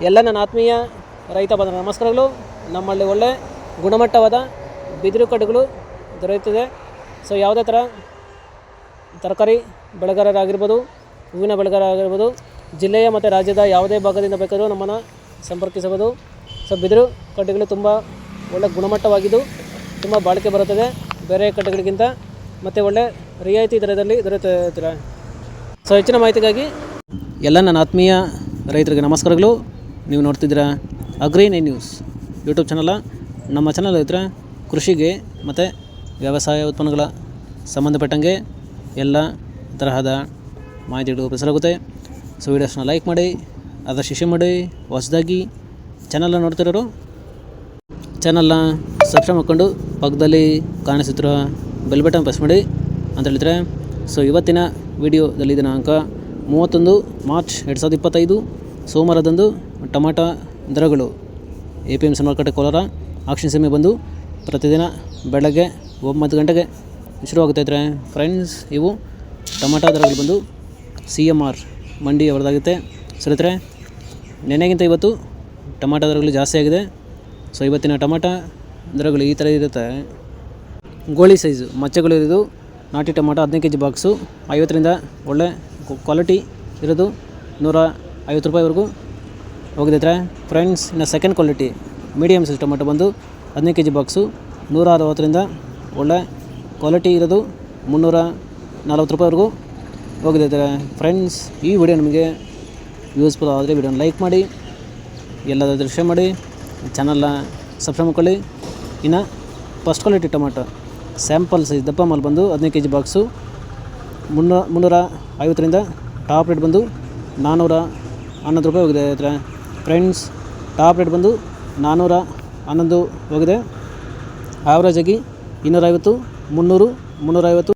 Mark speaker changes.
Speaker 1: ಎಲ್ಲ ನನ್ನ ಆತ್ಮೀಯ ರೈತ ಬಂಧುಗಳ ನಮಸ್ಕಾರಗಳು. ನಮ್ಮಲ್ಲಿ ಒಳ್ಳೆ ಗುಣಮಟ್ಟವಾದ ಬಿದಿರು ಕಡ್ಡಿಗಳು ದೊರೆಯುತ್ತದೆ. ಸೊ ಯಾವುದೇ ಥರ ತರಕಾರಿ ಬೆಳೆಗಾರರಾಗಿರ್ಬೋದು, ಹೂವಿನ ಬೆಳೆಗಾರರಾಗಿರ್ಬೋದು, ಜಿಲ್ಲೆಯ ಮತ್ತು ರಾಜ್ಯದ ಯಾವುದೇ ಭಾಗದಿಂದ ಬೇಕಾದರೂ ನಮ್ಮನ್ನು ಸಂಪರ್ಕಿಸಬಹುದು. ಸೊ ಬಿದಿರು ಕಡ್ಡಿಗಳು ತುಂಬ ಒಳ್ಳೆ ಗುಣಮಟ್ಟವಾಗಿದ್ದು ತುಂಬ ಬಾಳಿಕೆ ಬರುತ್ತದೆ ಬೇರೆ ಕಡ್ಡಿಗಳಿಗಿಂತ, ಮತ್ತು ಒಳ್ಳೆ ರಿಯಾಯಿತಿ ದರದಲ್ಲಿ ದೊರೆಯುತ್ತದೆ. ಸೊ ಹೆಚ್ಚಿನ ಮಾಹಿತಿಗಾಗಿ ಎಲ್ಲ ನನ್ನ ಆತ್ಮೀಯ ರೈತರಿಗೆ ನಮಸ್ಕಾರಗಳು. ನೀವು ನೋಡ್ತಿದ್ದೀರಾ ಅಗ್ರಿ9 ನ್ಯೂಸ್ ಯೂಟ್ಯೂಬ್ ಚಾನಲ. ನಮ್ಮ ಚಾನಲ್ ಇದ್ದರೆ ಕೃಷಿಗೆ ಮತ್ತು ವ್ಯವಸಾಯ ಉತ್ಪನ್ನಗಳ ಸಂಬಂಧಪಟ್ಟಂಗೆ ಎಲ್ಲ ತರಹದ ಮಾಹಿತಿಗಳು ಪ್ರಸಾರವಾಗುತ್ತೆ. ಸೊ ವೀಡಿಯೋಸ್ನ ಲೈಕ್ ಮಾಡಿ, ಆದಷ್ಟು ಶೇರ್ ಮಾಡಿ. ಹೊಸದಾಗಿ ಚಾನಲ್ನ ನೋಡ್ತಿರೋರು ಚಾನಲ್ನ ಸಬ್ಸ್ಕ್ರೈಬ್ ಮಾಡ್ಕೊಂಡು ಪಕ್ಕದಲ್ಲಿ ಕಾಣಿಸುತ್ತಿರೋ ಬೆಲ್ ಬಟನ್ ಪ್ರೆಸ್ ಮಾಡಿ ಅಂತ ಹೇಳಿದರೆ, ಸೊ ಇವತ್ತಿನ ವಿಡಿಯೋದಲ್ಲಿ ದಿನಾಂಕ 31 ಮಾರ್ಚ್ 2025 ಸೋಮವಾರದಂದು ಟೊಮಾಟೊ ದರಗಳು APMC ಮಾರುಕಟ್ಟೆ ಕೋಲಾರ ಆಕ್ಷನ್ ಸೀಮೆ ಬಂದು ಪ್ರತಿದಿನ ಬೆಳಗ್ಗೆ 9 ಗಂಟೆಗೆ ಶುರುವಾಗುತ್ತೈತೆ ಫ್ರೆಂಡ್ಸ್. ಇವು ಟೊಮಾಟೊ ದರಗಳು ಬಂದು CMR ಮಂಡಿ ಅವರದಾಗುತ್ತೆ. ಸರಿತ್ರೆ ನೆನೆಗಿಂತ ಇವತ್ತು ಟೊಮಾಟೊ ದರಗಳು ಜಾಸ್ತಿ ಆಗಿದೆ. ಸೊ ಇವತ್ತಿನ ಟೊಮಾಟೊ ದರಗಳು ಈ ಥರ ಇರುತ್ತೆ. ಗೋಳಿ ಸೈಜು ಮಚ್ಚೆಗಳು ಇರೋದು ನಾಟಿ ಟೊಮಾಟೊ 15 kg ಬಾಕ್ಸು 50ರಿಂದ ಒಳ್ಳೆ ಕ್ವಾಲಿಟಿ ಇರೋದು 150 ರೂಪಾಯಿವರೆಗೂ ಹೋಗಿದೈತೆ ಫ್ರೆಂಡ್ಸ್. ಇನ್ನು second quality medium size tomato ಬಂದು 15 kg ಬಾಕ್ಸು 160ರಿಂದ ಒಳ್ಳೆ ಕ್ವಾಲಿಟಿ ಇರೋದು 340 ರೂಪಾಯಿವರೆಗೂ ಹೋಗಿದೈತೆ ಫ್ರೆಂಡ್ಸ್. ಈ ವಿಡಿಯೋ ನಿಮಗೆ ಯೂಸ್ಫುಲ್ ಆದರೆ ವಿಡಿಯೋನ ಲೈಕ್ ಮಾಡಿ, ಎಲ್ಲದಾದ್ರೂ ಶೇರ್ ಮಾಡಿ, ಚಾನಲ್ನ ಸಬ್ಸ್ಕ್ರೈಬ್ ಮಾಡ್ಕೊಳ್ಳಿ. ಇನ್ನು first quality tomato sample size ದಪ್ಪ ಮಾಲ್ ಬಂದು 15 kg ಬಾಕ್ಸು 350ರಿಂದ ಟಾಪ್ ರೇಟ್ ಬಂದು 411 ರೂಪಾಯಿ ಹೋಗಿದೆ ಫ್ರೆಂಡ್ಸ್. ಟಾಪ್ ರೇಟ್ ಬಂದು 411 ಹೋಗಿದೆ. ಆವ್ರೇಜ್ ಆಗಿ 250, 300, 350